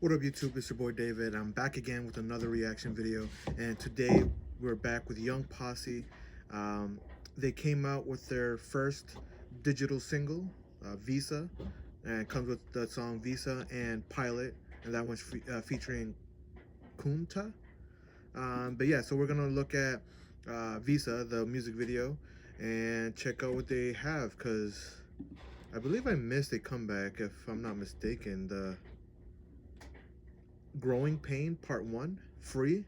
What up YouTube, it's your boy David. I'm back again with another reaction video, and today we're back with Young Posse. They came out with their first digital single, Visa, and it comes with the song Visa and Pilot, and that one's featuring Kunta. But yeah, so we're gonna look at Visa, the music video, and check out what they have, because I believe I missed a comeback, if I'm not mistaken. The Growing Pain Part 1, free.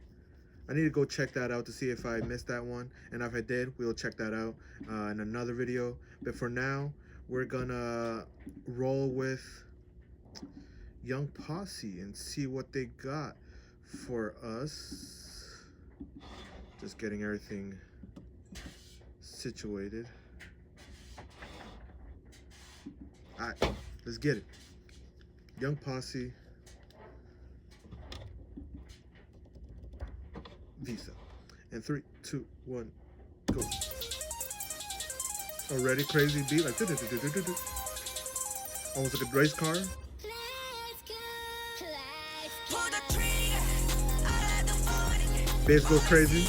I need to go check that out to see if I missed that one, and if I did, we'll check that out in another video. But for now, we're gonna roll with Young Posse and see what they got for us. Just getting everything situated. Alright, let's get it. Young Posse, Visa. And 3, 2, 1, go. Already crazy beat, like almost like a race car. Bass goes crazy.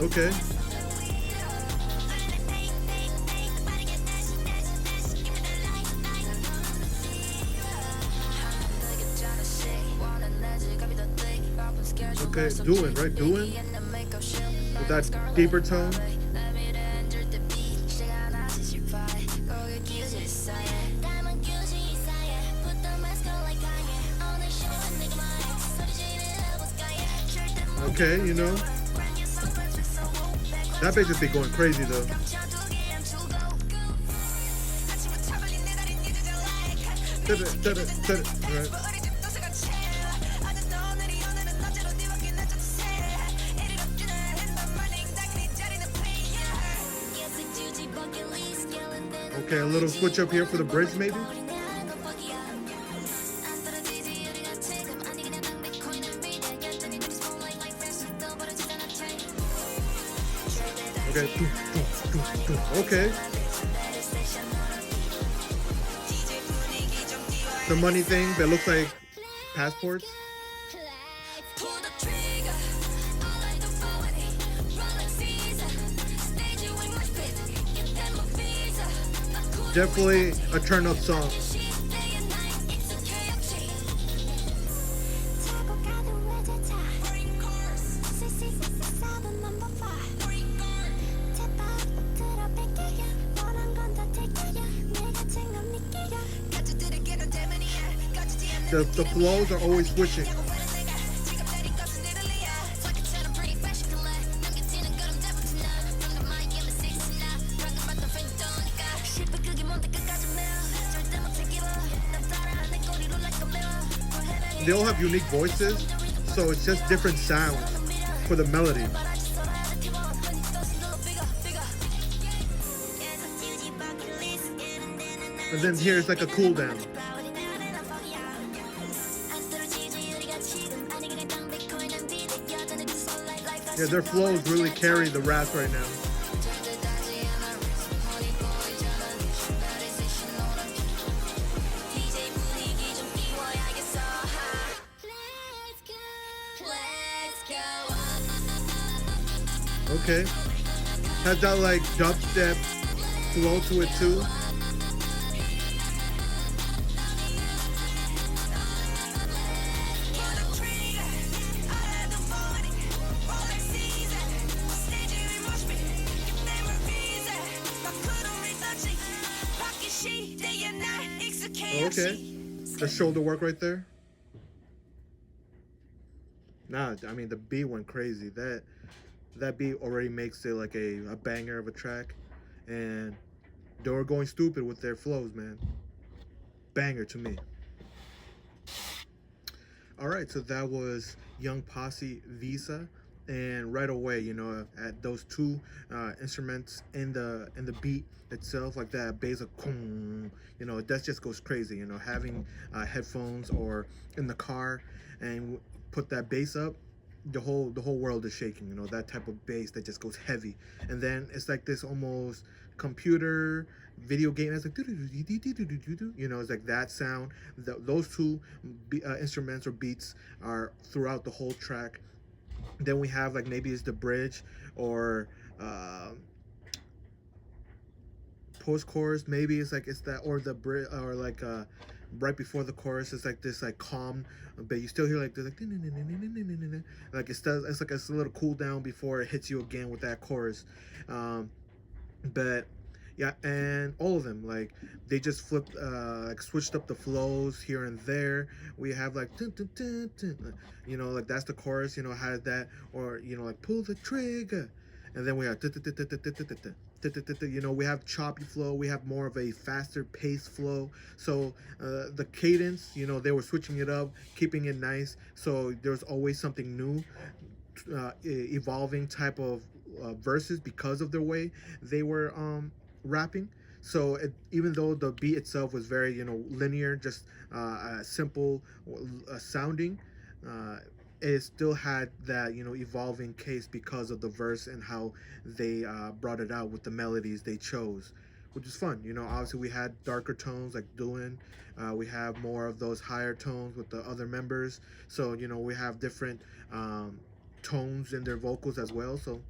Okay. Okay, doing, right? Doing with that deeper tone. Okay, you know, that bass just be going crazy though. Right. Okay, a little switch up here for the bridge maybe. Okay. Okay. The money thing that looks like passports. Definitely a turn up song. The flows are always switching. They all have unique voices, so it's just different sounds for the melody. And then here's like a cool down. Yeah, their flows really carry the rap right now. Okay. Has that like dubstep flow to it too. Okay. The shoulder work right there. Nah, I mean the beat went crazy. That beat already makes it like a banger of a track, and they were going stupid with their flows, man. Banger to me. All right, so that was Young Posse, Visa, and right away, you know, at those two instruments in the beat itself, like that bass, you know, that just goes crazy. You know, having headphones or in the car and put that bass up, the whole world is shaking, that type of bass that just goes heavy. And then it's like this almost computer video game. It's like it's like that sound. Those two instruments or beats are throughout the whole track. Then we have like maybe it's the bridge or uh, post chorus. Maybe it's like it's that, or the bridge, or like right before the chorus it's like this like calm, but you still hear like there's like it's like it's a little cool down before it hits you again with that chorus. Um, but yeah, and all of them, like, they just flipped, like switched up the flows here and there. We have like dun, dun, dun, dun, like that's the chorus, has that, or like pull the trigger. And then we have we have choppy flow, we have more of a faster pace flow. So the cadence, they were switching it up, keeping it nice, so there's always something new, evolving type of verses because of the way they were rapping. So even though the beat itself was very linear, just simple sounding, uh, it still had that evolving case because of the verse and how they brought it out with the melodies they chose, which is fun. Obviously we had darker tones like doing, we have more of those higher tones with the other members. So we have different tones in their vocals as well. So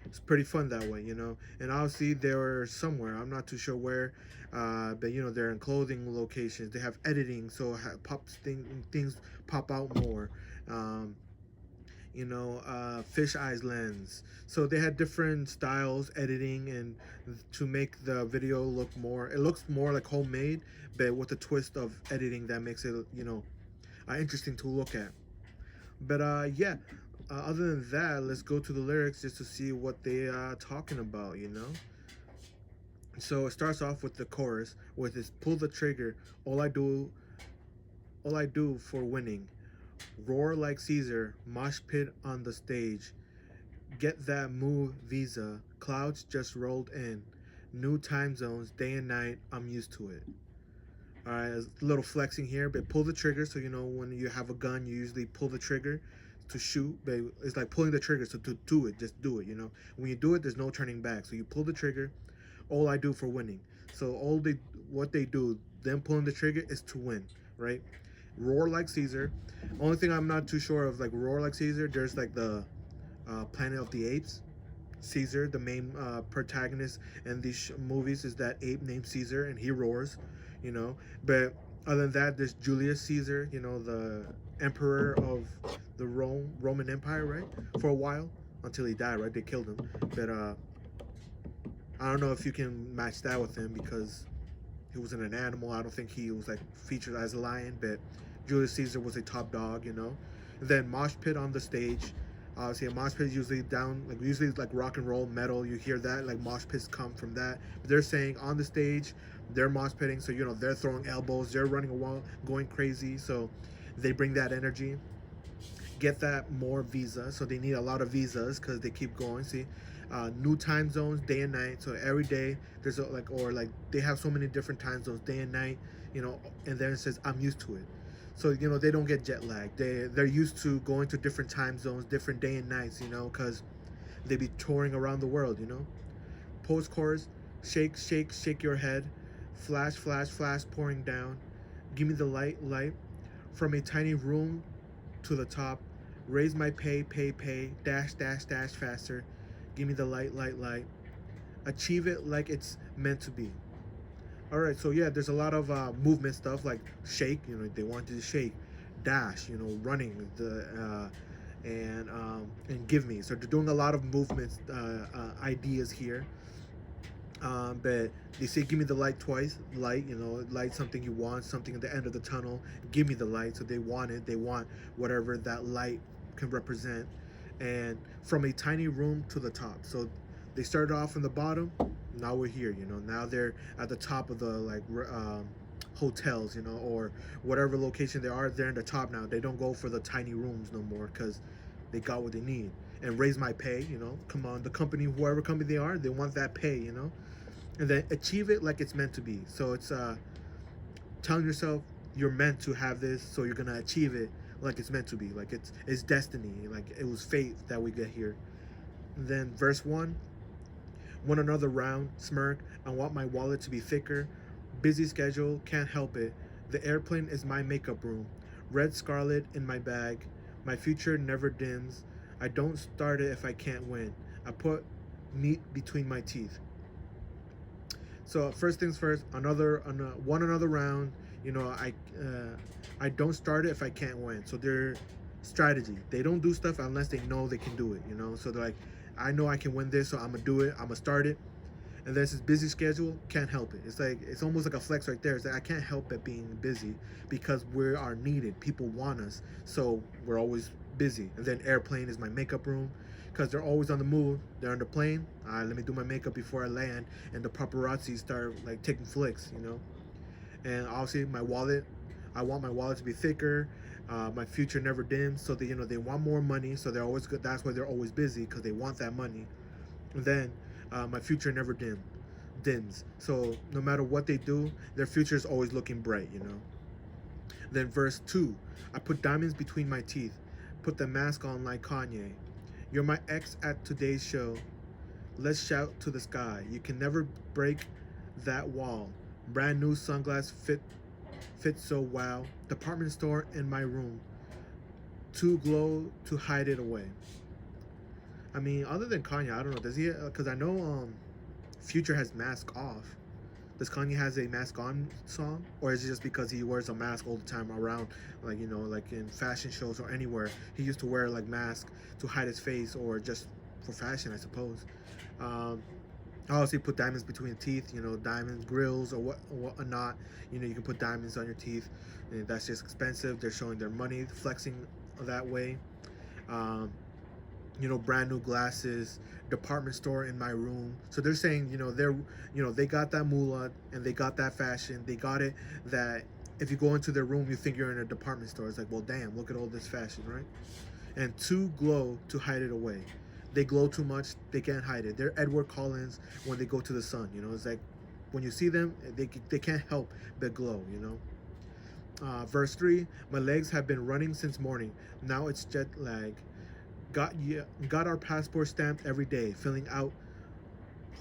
it's pretty fun that way. And obviously they're somewhere, I'm not too sure where, but they're in clothing locations. They have editing, so things pop out more. Um, fish eyes lens. So they had different styles editing and to make the video look more. It looks more like homemade, but with a twist of editing that makes it interesting to look at. But yeah, other than that, let's go to the lyrics just to see what they are talking about. So it starts off with the chorus with this: pull the trigger, all I do for winning. Roar like Caesar, mosh pit on the stage. Get that move visa, clouds just rolled in. New time zones, day and night, I'm used to it. Alright, a little flexing here, but pull the trigger. So when you have a gun, you usually pull the trigger to shoot, but it's like pulling the trigger. So to do it, just do it. When you do it, there's no turning back. So you pull the trigger. All I do for winning. So what they do, them pulling the trigger, is to win, right? Roar like Caesar. Only thing I'm not too sure of, like, roar like Caesar, there's like the Planet of the Apes. Caesar, the main protagonist in these movies, is that ape named Caesar, and he roars. But other than that, there's Julius Caesar, the emperor of the Roman Empire, right? For a while, until he died, right? They killed him. But I don't know if you can match that with him because he wasn't an animal. I don't think he was like featured as a lion, but Julius Caesar was a top dog. And then mosh pit on the stage. Obviously, a mosh pit is usually down, like usually like rock and roll metal. You hear that, like mosh pits come from that. But they're saying on the stage, they're mosh pitting, so they're throwing elbows, they're running around, going crazy. So they bring that energy. Get that more visa, so they need a lot of visas because they keep going. See, new time zones, day and night. So every day there's like they have so many different time zones, day and night. And then it says I'm used to it. So they don't get jet lag. They're used to going to different time zones, different day and nights. Because they be touring around the world. Post chorus, shake, shake, shake your head, flash, flash, flash, pouring down. Give me the light, light, from a tiny room to the top. Raise my pay, pay, pay, dash, dash, dash faster. Give me the light, light, light. Achieve it like it's meant to be. All right, so yeah, there's a lot of movement stuff like shake. They want you to shake, dash. Running and give me. So they're doing a lot of movements, ideas here. But they say give me the light twice. Light, light something you want, something at the end of the tunnel. Give me the light. So they want it. They want whatever that light can represent. And from a tiny room to the top. So they started off from the bottom. Now we're here. Now they're at the top of the hotels. Or whatever location they are. They're in the top now. They don't go for the tiny rooms no more because they got what they need. And raise my pay. Come on, the company, whoever company they are, they want that pay. And then achieve it like it's meant to be. So it's telling yourself you're meant to have this, so you're gonna achieve it like it's meant to be, like it's destiny, like it was fate that we get here. And then verse 1, want another round, smirk, I want my wallet to be thicker, busy schedule, can't help it, the airplane is my makeup room, red scarlet in my bag, my future never dims, I don't start it if I can't win, I put meat between my teeth. So first things first, another round. You know, I don't start it if I can't win. So their strategy, they don't do stuff unless they know they can do it. You know, so they're like, I know I can win this, so I'm gonna do it. I'm gonna start it. And there's this busy schedule, can't help it. It's like it's almost like a flex right there. It's like I can't help it being busy because we are needed. People want us, so we're always busy. And then airplane is my makeup room because they're always on the move. They're on the plane. Let me do my makeup before I land, and the paparazzi start like taking flicks, you know. And obviously my wallet, I want my wallet to be thicker. My future never dims, so they want more money, so they're always good. That's why they're always busy because they want that money. And then my future never dims. So no matter what they do, their future is always looking bright, you know. Then verse 2, I put diamonds between my teeth, put the mask on like Kanye. You're my ex at today's show. Let's shout to the sky. You can never break that wall. Brand new sunglass fit so wow. Department store in my room. Too glow to hide it away. I mean, other than Kanye, I don't know. Does he? Because I know Future has mask off. Does Kanye has a mask on song, or is it just because he wears a mask all the time around, like like in fashion shows or anywhere? He used to wear like mask to hide his face, or just for fashion, I suppose. Obviously, put diamonds between teeth. Diamonds, grills, or whatnot. You can put diamonds on your teeth, and that's just expensive. They're showing their money, flexing that way. Um, brand new glasses, department store in my room. So they're saying, they got that moolah and they got that fashion. They got it that if you go into their room, you think you're in a department store. It's like, well, damn, look at all this fashion, right? And too glow to hide it away. They glow too much, they can't hide it. They're Edward Collins when they go to the sun. It's like when you see them, they can't help but glow. Verse 3, my legs have been running since morning. Now it's jet lag. Got our passport stamped every day, filling out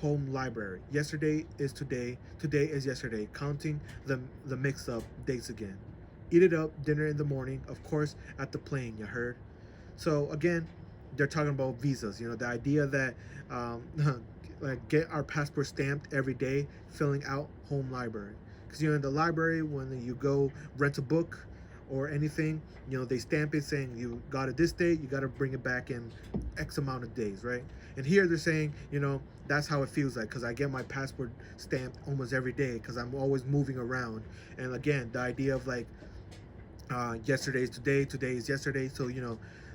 home library. Yesterday is today, today is yesterday, counting the mix-up dates again. Eat it up, dinner in the morning, of course, at the plane, you heard? So again, they're talking about visas, the idea that like get our passport stamped every day, filling out home library. Because in the library, when you go rent a book or anything, they stamp it saying you got it this date, you got to bring it back in X amount of days, right? And here they're saying, that's how it feels like, because I get my passport stamped almost every day because I'm always moving around. And again, the idea of like yesterday is today, today is yesterday. So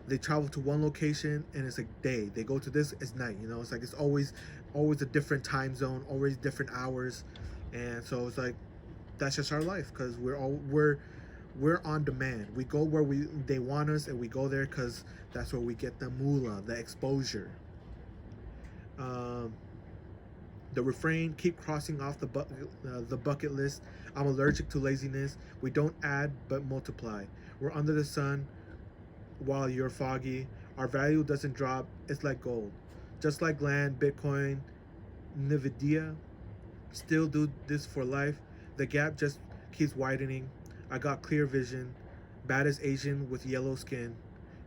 they travel to one location and it's like day. They go to this, it's night. It's like it's always a different time zone, always different hours, and so it's like that's just our life because we're on demand. We go where they want us, and we go there because that's where we get the moolah, the exposure. The refrain, keep crossing off the bucket list. I'm allergic to laziness. We don't add but multiply. We're under the sun while you're foggy. Our value doesn't drop. It's like gold. Just like land, Bitcoin, Nvidia. Still do this for life. The gap just keeps widening. I got clear vision. Baddest Asian with yellow skin.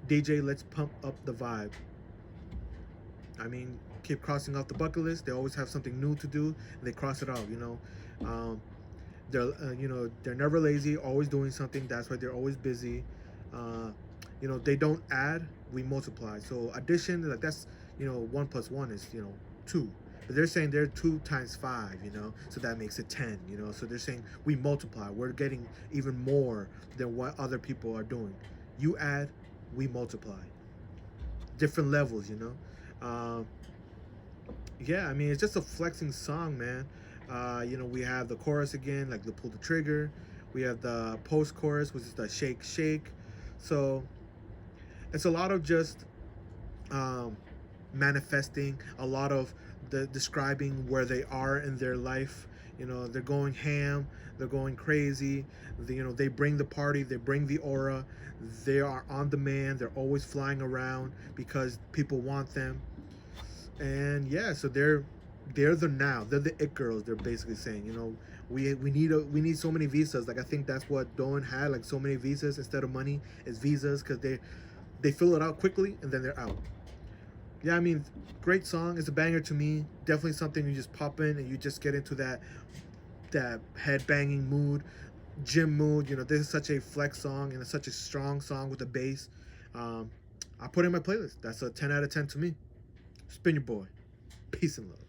DJ, let's pump up the vibe. I mean, keep crossing off the bucket list. They always have something new to do, and they cross it off. They're never lazy, always doing something. That's why they're always busy. They don't add, we multiply. So addition, like that's 1 plus 1 is 2. But they're saying they're 2 times 5, so that makes it 10. So they're saying we multiply. We're getting even more than what other people are doing. You add, we multiply. Different levels, yeah, I mean, it's just a flexing song, man. We have the chorus again, like the pull the trigger. We have the post chorus, which is the shake shake. So it's a lot of just manifesting, a lot of the describing where they are in their life. You know, they're going ham, they're going crazy. They bring the party, they bring the aura. They are on demand. They're always flying around because people want them. And yeah, so they're the now. They're the it girls. They're basically saying, we need so many visas. Like I think that's what Dawn had, like so many visas instead of money is visas because they fill it out quickly and then they're out. Yeah, I mean, great song. It's a banger to me. Definitely something you just pop in and you just get into that head banging mood, gym mood. This is such a flex song and it's such a strong song with the bass. Um, I put it in my playlist. That's a 10 out of 10 to me. Spin your boy. Peace and love.